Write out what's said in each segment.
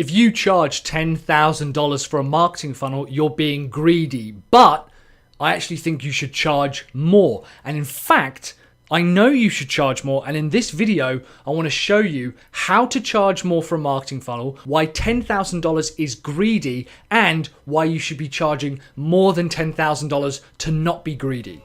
If you charge $10,000 for a marketing funnel, you're being greedy. But I actually think you should charge more. And in fact, I know you should charge more, and in this video, I want to show you how to charge more for a marketing funnel, why $10,000 is greedy, and why you should be charging more than $10,000 to not be greedy.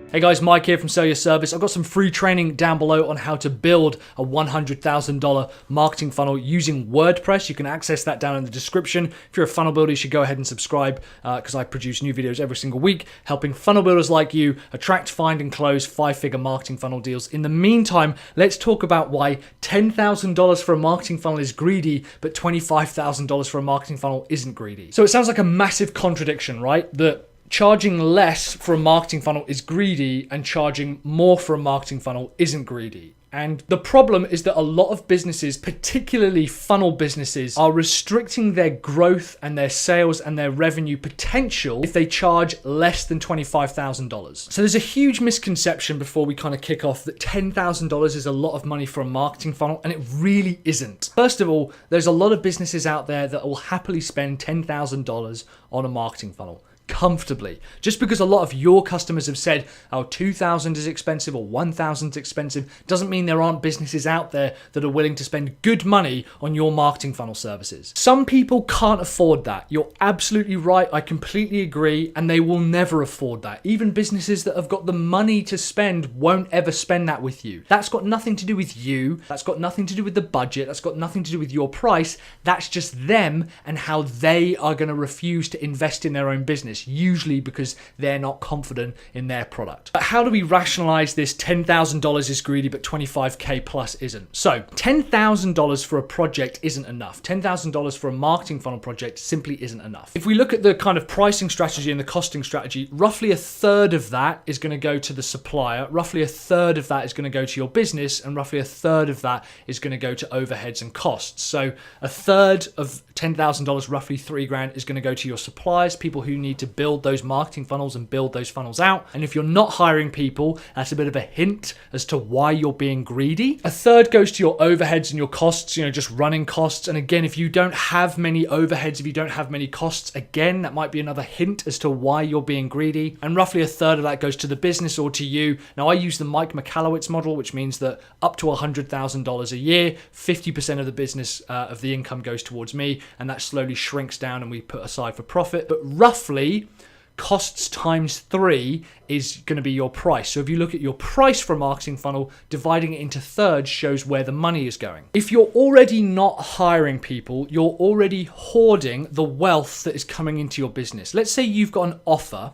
Hey guys, Mike here from Sell Your Service. I've got some free training down below on how to build a $100,000 marketing funnel using WordPress. You can access that down in the description. If you're a funnel builder, you should go ahead and subscribe because I produce new videos every single week, helping funnel builders like you attract, find, and close 5-figure marketing funnel deals. In the meantime, let's talk about why $10,000 for a marketing funnel is greedy, but $25,000 for a marketing funnel isn't greedy. So it sounds like a massive contradiction, right? That charging less for a marketing funnel is greedy and charging more for a marketing funnel isn't greedy. And the problem is that a lot of businesses, particularly funnel businesses, are restricting their growth and their sales and their revenue potential if they charge less than $25,000. So there's a huge misconception before we kind of kick off that $10,000 is a lot of money for a marketing funnel, and it really isn't. First of all, there's a lot of businesses out there that will happily spend $10,000 on a marketing funnel comfortably. Just because a lot of your customers have said, oh, 2,000 is expensive or 1,000 is expensive, doesn't mean there aren't businesses out there that are willing to spend good money on your marketing funnel services. Some people can't afford that. You're absolutely right. I completely agree. And they will never afford that. Even businesses that have got the money to spend won't ever spend that with you. That's got nothing to do with you. That's got nothing to do with the budget. That's got nothing to do with your price. That's just them and how they are going to refuse to invest in their own business. Usually because they're not confident in their product. But how do we rationalize this $10,000 is greedy but 25K plus isn't? So $10,000 for a project isn't enough. $10,000 for a marketing funnel project simply isn't enough. If we look at the kind of pricing strategy and the costing strategy, roughly a third of that is going to go to the supplier, roughly a third of that is going to go to your business, and roughly a third of that is going to go to overheads and costs. So a third of $10,000, roughly $3,000, is going to go to your suppliers, people who need to build those marketing funnels and build those funnels out. And if you're not hiring people, that's a bit of a hint as to why you're being greedy. A third goes to your overheads and your costs, just running costs. And again, if you don't have many overheads, if you don't have many costs, again, that might be another hint as to why you're being greedy. And roughly a third of that goes to the business or to you. Now, I use the Mike Michalowicz model, which means that up to $100,000 a year, 50% of the business of the income goes towards me, and that slowly shrinks down and we put aside for profit. But roughly, costs times 3 is going to be your price. So if you look at your price for a marketing funnel, dividing it into thirds shows where the money is going. If you're already not hiring people, you're already hoarding the wealth that is coming into your business. Let's say you've got an offer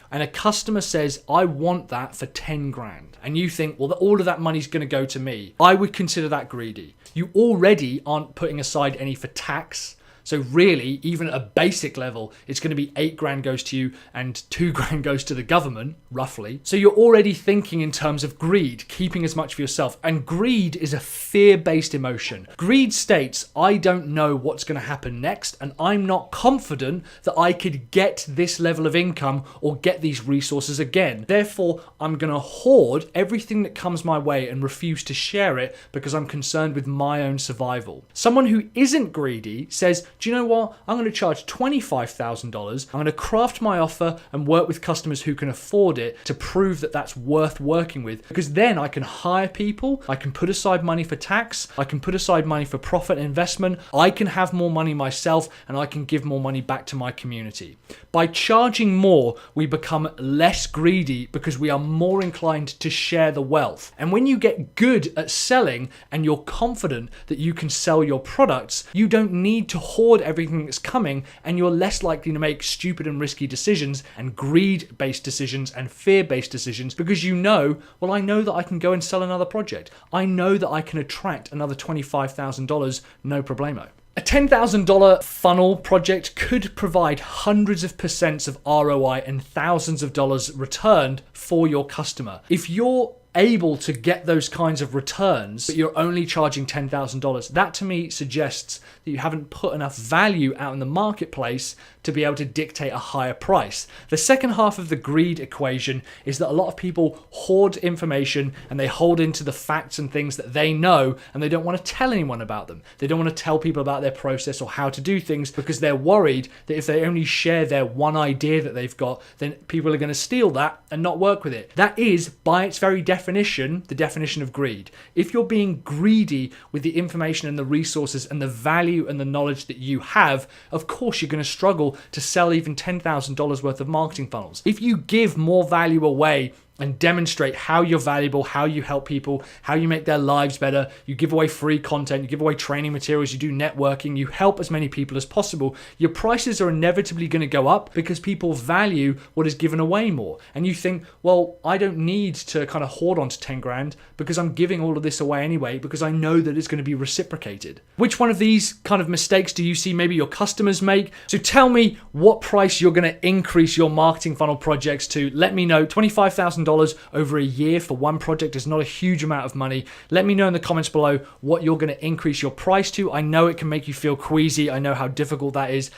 and a customer says, I want that for 10 grand. And you think, well, all of that money's going to go to me. I would consider that greedy. You already aren't putting aside any for tax. So really, even at a basic level, it's going to be 8 grand goes to you and 2 grand goes to the government, roughly. So you're already thinking in terms of greed, keeping as much for yourself. And greed is a fear-based emotion. Greed states, I don't know what's going to happen next, and I'm not confident that I could get this level of income or get these resources again. Therefore, I'm going to hoard everything that comes my way and refuse to share it because I'm concerned with my own survival. Someone who isn't greedy says, do you know what? I'm going to charge $25,000. I'm going to craft my offer and work with customers who can afford it to prove that that's worth working with, because then I can hire people, I can put aside money for tax, I can put aside money for profit and investment, I can have more money myself, and I can give more money back to my community. By charging more, we become less greedy because we are more inclined to share the wealth. And when you get good at selling and you're confident that you can sell your products, you don't need to hoard everything that's coming, and you're less likely to make stupid and risky decisions and greed-based decisions and fear-based decisions because you know, well, I know that I can go and sell another project. I know that I can attract another $25,000, no problemo. A $10,000 funnel project could provide hundreds of percents of ROI and thousands of dollars returned for your customer. If you're able to get those kinds of returns, but you're only charging $10,000. That to me suggests that you haven't put enough value out in the marketplace to be able to dictate a higher price. The second half of the greed equation is that a lot of people hoard information and they hold into the facts and things that they know, and they don't want to tell anyone about them. They don't want to tell people about their process or how to do things because they're worried that if they only share their one idea that they've got, then people are going to steal that and not work with it. That is, by its very definition, the definition of greed. If you're being greedy with the information and the resources and the value and the knowledge that you have, of course you're going to struggle to sell even $10,000 worth of marketing funnels. If you give more value away and demonstrate how you're valuable, how you help people, how you make their lives better, you give away free content, you give away training materials, you do networking, you help as many people as possible, your prices are inevitably going to go up because people value what is given away more. And you think, well, I don't need to kind of hoard onto 10 grand because I'm giving all of this away anyway because I know that it's going to be reciprocated. Which one of these kind of mistakes do you see maybe your customers make? So tell me what price you're going to increase your marketing funnel projects to. Let me know. $25,000 over a year for one project is not a huge amount of money. Let me know in the comments below what you're going to increase your price to. I know it can make you feel queasy. I know how difficult that is.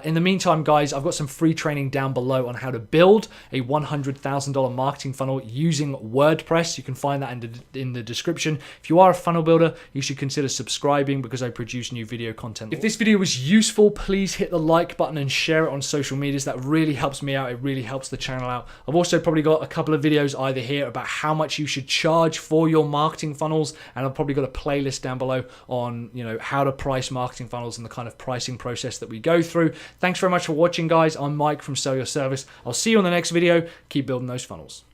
In the meantime, guys, I've got some free training down below on how to build a $100,000 marketing funnel using WordPress. You can find that in the description. If you are a funnel builder, you should consider subscribing because I produce new video content. If this video was useful, please hit the like button and share it on social medias. That really helps me out. It really helps the channel out. I've also probably got a couple of videos either here about how much you should charge for your marketing funnels, and I've probably got a playlist down below on, you know, how to price marketing funnels and the kind of pricing process that we go through. Thanks very much for watching, guys. I'm Mike from Sell Your Service. I'll see you on the next video. Keep building those funnels.